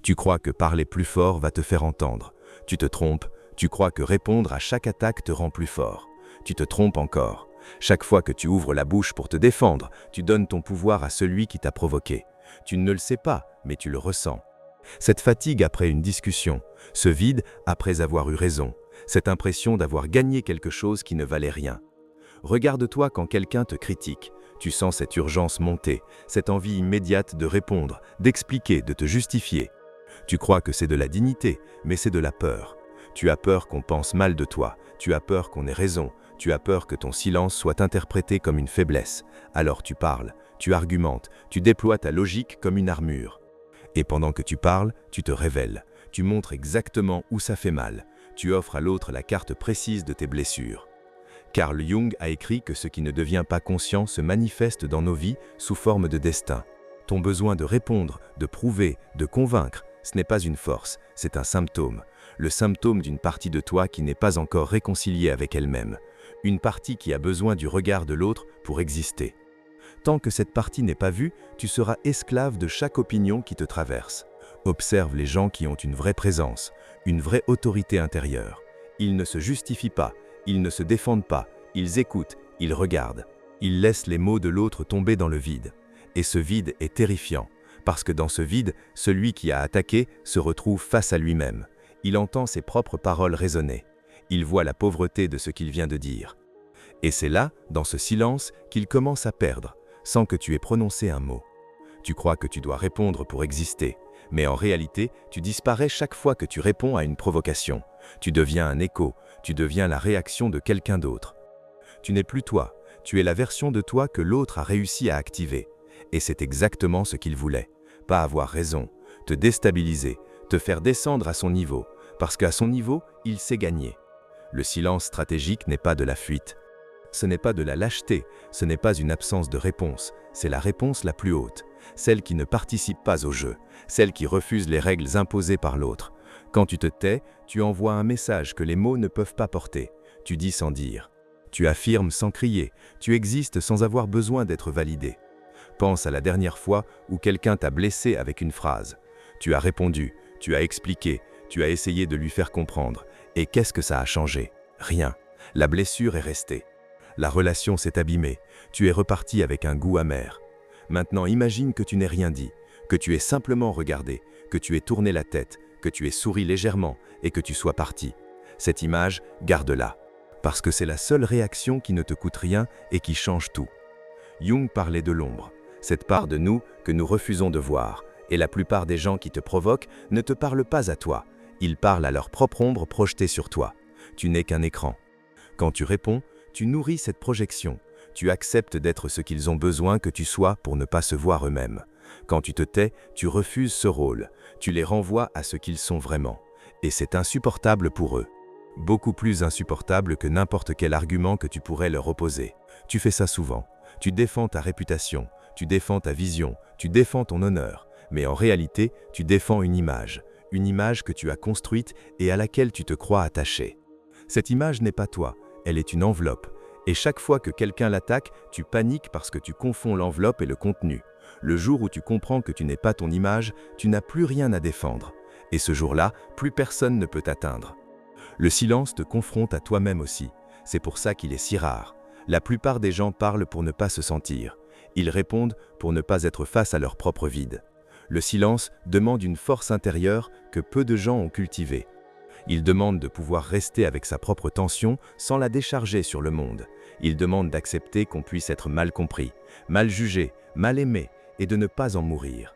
Tu crois que parler plus fort va te faire entendre. Tu te trompes, tu crois que répondre à chaque attaque te rend plus fort. Tu te trompes encore. Chaque fois que tu ouvres la bouche pour te défendre, tu donnes ton pouvoir à celui qui t'a provoqué. Tu ne le sais pas, mais tu le ressens. Cette fatigue après une discussion, ce vide après avoir eu raison, cette impression d'avoir gagné quelque chose qui ne valait rien. Regarde-toi quand quelqu'un te critique. Tu sens cette urgence monter, cette envie immédiate de répondre, d'expliquer, de te justifier. Tu crois que c'est de la dignité, mais c'est de la peur. Tu as peur qu'on pense mal de toi, tu as peur qu'on ait raison, tu as peur que ton silence soit interprété comme une faiblesse. Alors tu parles, tu argumentes, tu déploies ta logique comme une armure. Et pendant que tu parles, tu te révèles, tu montres exactement où ça fait mal, tu offres à l'autre la carte précise de tes blessures. Carl Jung a écrit que ce qui ne devient pas conscient se manifeste dans nos vies sous forme de destin. Ton besoin de répondre, de prouver, de convaincre, ce n'est pas une force, c'est un symptôme. Le symptôme d'une partie de toi qui n'est pas encore réconciliée avec elle-même. Une partie qui a besoin du regard de l'autre pour exister. Tant que cette partie n'est pas vue, tu seras esclave de chaque opinion qui te traverse. Observe les gens qui ont une vraie présence, une vraie autorité intérieure. Ils ne se justifient pas, ils ne se défendent pas, ils écoutent, ils regardent. Ils laissent les mots de l'autre tomber dans le vide. Et ce vide est terrifiant, parce que dans ce vide, celui qui a attaqué se retrouve face à lui-même. Il entend ses propres paroles résonner. Il voit la pauvreté de ce qu'il vient de dire. Et c'est là, dans ce silence, qu'il commence à perdre, sans que tu aies prononcé un mot. Tu crois que tu dois répondre pour exister, mais en réalité, tu disparais chaque fois que tu réponds à une provocation. Tu deviens un écho, tu deviens la réaction de quelqu'un d'autre. Tu n'es plus toi, tu es la version de toi que l'autre a réussi à activer. Et c'est exactement ce qu'il voulait. Pas avoir raison, te déstabiliser, te faire descendre à son niveau, parce qu'à son niveau, il sait gagner. Le silence stratégique n'est pas de la fuite. Ce n'est pas de la lâcheté, ce n'est pas une absence de réponse, c'est la réponse la plus haute, celle qui ne participe pas au jeu, celle qui refuse les règles imposées par l'autre. Quand tu te tais, tu envoies un message que les mots ne peuvent pas porter. Tu dis sans dire. Tu affirmes sans crier, tu existes sans avoir besoin d'être validé. Pense à la dernière fois où quelqu'un t'a blessé avec une phrase. Tu as répondu, tu as expliqué, tu as essayé de lui faire comprendre. Et qu'est-ce que ça a changé? Rien. La blessure est restée. La relation s'est abîmée, tu es reparti avec un goût amer. Maintenant imagine que tu n'aies rien dit, que tu aies simplement regardé, que tu aies tourné la tête, que tu aies souri légèrement et que tu sois parti. Cette image, garde-la, parce que c'est la seule réaction qui ne te coûte rien et qui change tout. Jung parlait de l'ombre, cette part de nous que nous refusons de voir, et la plupart des gens qui te provoquent ne te parlent pas à toi, ils parlent à leur propre ombre projetée sur toi. Tu n'es qu'un écran. Quand tu réponds, tu nourris cette projection, tu acceptes d'être ce qu'ils ont besoin que tu sois pour ne pas se voir eux-mêmes. Quand tu te tais, tu refuses ce rôle, tu les renvoies à ce qu'ils sont vraiment. Et c'est insupportable pour eux. Beaucoup plus insupportable que n'importe quel argument que tu pourrais leur opposer. Tu fais ça souvent. Tu défends ta réputation, tu défends ta vision, tu défends ton honneur. Mais en réalité, tu défends une image que tu as construite et à laquelle tu te crois attaché. Cette image n'est pas toi, elle est une enveloppe. Et chaque fois que quelqu'un l'attaque, tu paniques parce que tu confonds l'enveloppe et le contenu. Le jour où tu comprends que tu n'es pas ton image, tu n'as plus rien à défendre. Et ce jour-là, plus personne ne peut t'atteindre. Le silence te confronte à toi-même aussi. C'est pour ça qu'il est si rare. La plupart des gens parlent pour ne pas se sentir. Ils répondent pour ne pas être face à leur propre vide. Le silence demande une force intérieure que peu de gens ont cultivée. Il demande de pouvoir rester avec sa propre tension sans la décharger sur le monde. Il demande d'accepter qu'on puisse être mal compris, mal jugé, mal aimé et de ne pas en mourir.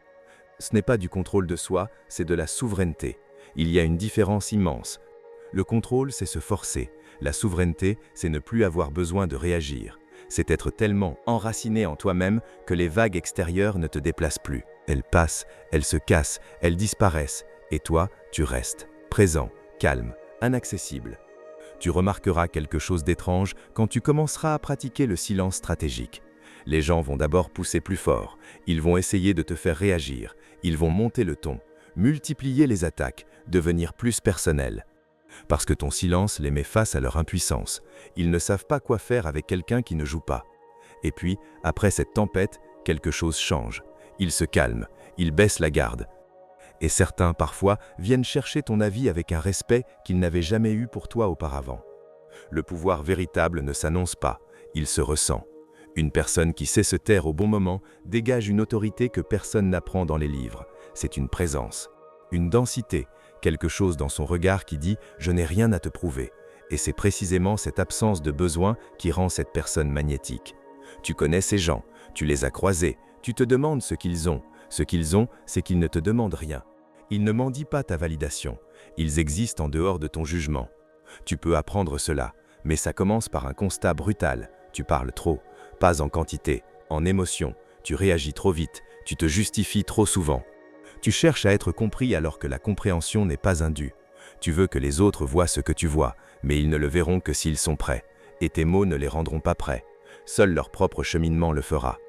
Ce n'est pas du contrôle de soi, c'est de la souveraineté. Il y a une différence immense. Le contrôle, c'est se forcer. La souveraineté, c'est ne plus avoir besoin de réagir. C'est être tellement enraciné en toi-même que les vagues extérieures ne te déplacent plus. Elles passent, elles se cassent, elles disparaissent. Et toi, tu restes, présent, calme, inaccessible. Tu remarqueras quelque chose d'étrange quand tu commenceras à pratiquer le silence stratégique. Les gens vont d'abord pousser plus fort, ils vont essayer de te faire réagir, ils vont monter le ton, multiplier les attaques, devenir plus personnels. Parce que ton silence les met face à leur impuissance. Ils ne savent pas quoi faire avec quelqu'un qui ne joue pas. Et puis, après cette tempête, quelque chose change. Ils se calment, ils baissent la garde. Et certains, parfois, viennent chercher ton avis avec un respect qu'ils n'avaient jamais eu pour toi auparavant. Le pouvoir véritable ne s'annonce pas, il se ressent. Une personne qui sait se taire au bon moment dégage une autorité que personne n'apprend dans les livres. C'est une présence, une densité, quelque chose dans son regard qui dit « je n'ai rien à te prouver ». Et c'est précisément cette absence de besoin qui rend cette personne magnétique. Tu connais ces gens, tu les as croisés, tu te demandes ce qu'ils ont. Ce qu'ils ont, c'est qu'ils ne te demandent rien. Ils ne mendient pas ta validation. Ils existent en dehors de ton jugement. Tu peux apprendre cela, mais ça commence par un constat brutal. Tu parles trop, pas en quantité, en émotion. Tu réagis trop vite, tu te justifies trop souvent. Tu cherches à être compris alors que la compréhension n'est pas un dû. Tu veux que les autres voient ce que tu vois, mais ils ne le verront que s'ils sont prêts. Et tes mots ne les rendront pas prêts. Seul leur propre cheminement le fera.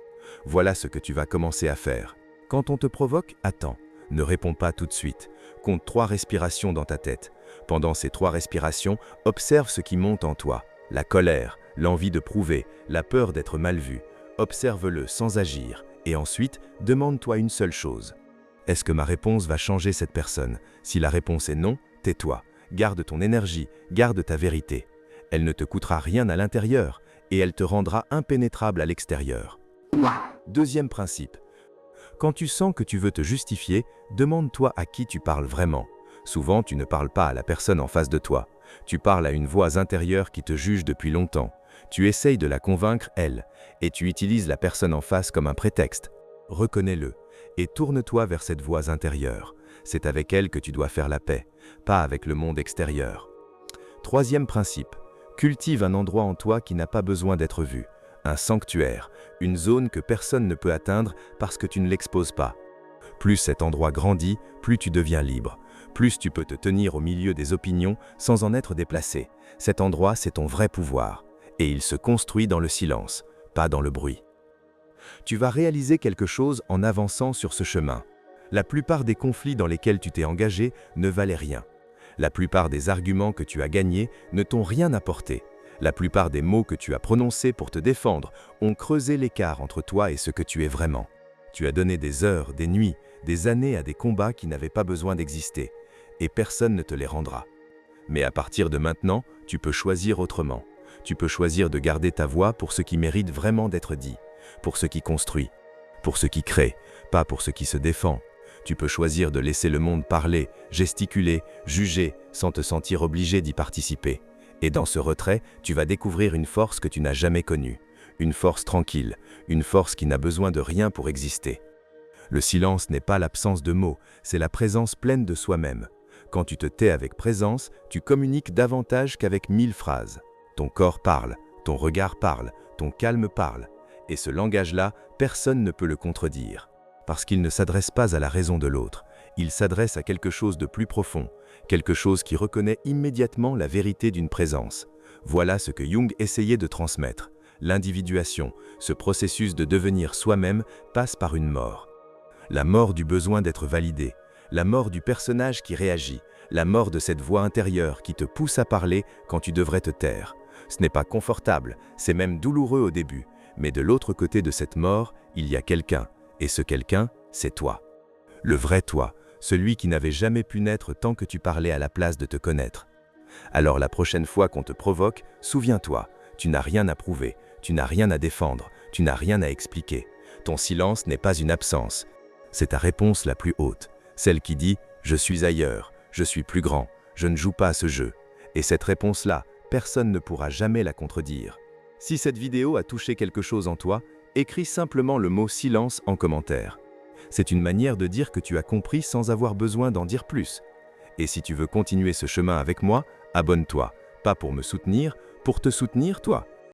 Voilà ce que tu vas commencer à faire. Quand on te provoque, attends. Ne réponds pas tout de suite. Compte 3 respirations dans ta tête. Pendant ces 3 respirations, observe ce qui monte en toi. La colère, l'envie de prouver, la peur d'être mal vu. Observe-le sans agir. Et ensuite, demande-toi une seule chose. Est-ce que ma réponse va changer cette personne? Si la réponse est non, tais-toi. Garde ton énergie, garde ta vérité. Elle ne te coûtera rien à l'intérieur et elle te rendra impénétrable à l'extérieur. Deuxième principe. Quand tu sens que tu veux te justifier, demande-toi à qui tu parles vraiment. Souvent, tu ne parles pas à la personne en face de toi. Tu parles à une voix intérieure qui te juge depuis longtemps. Tu essayes de la convaincre, elle, et tu utilises la personne en face comme un prétexte. Reconnais-le et tourne-toi vers cette voix intérieure. C'est avec elle que tu dois faire la paix, pas avec le monde extérieur. Troisième principe. Cultive un endroit en toi qui n'a pas besoin d'être vu. Un sanctuaire, une zone que personne ne peut atteindre parce que tu ne l'exposes pas. Plus cet endroit grandit, plus tu deviens libre. Plus tu peux te tenir au milieu des opinions sans en être déplacé. Cet endroit, c'est ton vrai pouvoir. Et il se construit dans le silence, pas dans le bruit. Tu vas réaliser quelque chose en avançant sur ce chemin. La plupart des conflits dans lesquels tu t'es engagé ne valaient rien. La plupart des arguments que tu as gagnés ne t'ont rien apporté. La plupart des mots que tu as prononcés pour te défendre ont creusé l'écart entre toi et ce que tu es vraiment. Tu as donné des heures, des nuits, des années à des combats qui n'avaient pas besoin d'exister, et personne ne te les rendra. Mais à partir de maintenant, tu peux choisir autrement. Tu peux choisir de garder ta voix pour ce qui mérite vraiment d'être dit, pour ce qui construit, pour ce qui crée, pas pour ce qui se défend. Tu peux choisir de laisser le monde parler, gesticuler, juger, sans te sentir obligé d'y participer. Et dans ce retrait, tu vas découvrir une force que tu n'as jamais connue. Une force tranquille, une force qui n'a besoin de rien pour exister. Le silence n'est pas l'absence de mots, c'est la présence pleine de soi-même. Quand tu te tais avec présence, tu communiques davantage qu'avec 1000 phrases. Ton corps parle, ton regard parle, ton calme parle. Et ce langage-là, personne ne peut le contredire. Parce qu'il ne s'adresse pas à la raison de l'autre, il s'adresse à quelque chose de plus profond, quelque chose qui reconnaît immédiatement la vérité d'une présence. Voilà ce que Jung essayait de transmettre. L'individuation, ce processus de devenir soi-même, passe par une mort. La mort du besoin d'être validé, la mort du personnage qui réagit, la mort de cette voix intérieure qui te pousse à parler quand tu devrais te taire. Ce n'est pas confortable, c'est même douloureux au début, mais de l'autre côté de cette mort, il y a quelqu'un, et ce quelqu'un, c'est toi. Le vrai toi, celui qui n'avait jamais pu naître tant que tu parlais à la place de te connaître. Alors la prochaine fois qu'on te provoque, souviens-toi, tu n'as rien à prouver, tu n'as rien à défendre, tu n'as rien à expliquer. Ton silence n'est pas une absence, c'est ta réponse la plus haute, celle qui dit « je suis ailleurs, je suis plus grand, je ne joue pas à ce jeu ». Et cette réponse-là, personne ne pourra jamais la contredire. Si cette vidéo a touché quelque chose en toi, écris simplement le mot « silence » en commentaire. C'est une manière de dire que tu as compris sans avoir besoin d'en dire plus. Et si tu veux continuer ce chemin avec moi, abonne-toi, pas pour me soutenir, pour te soutenir toi.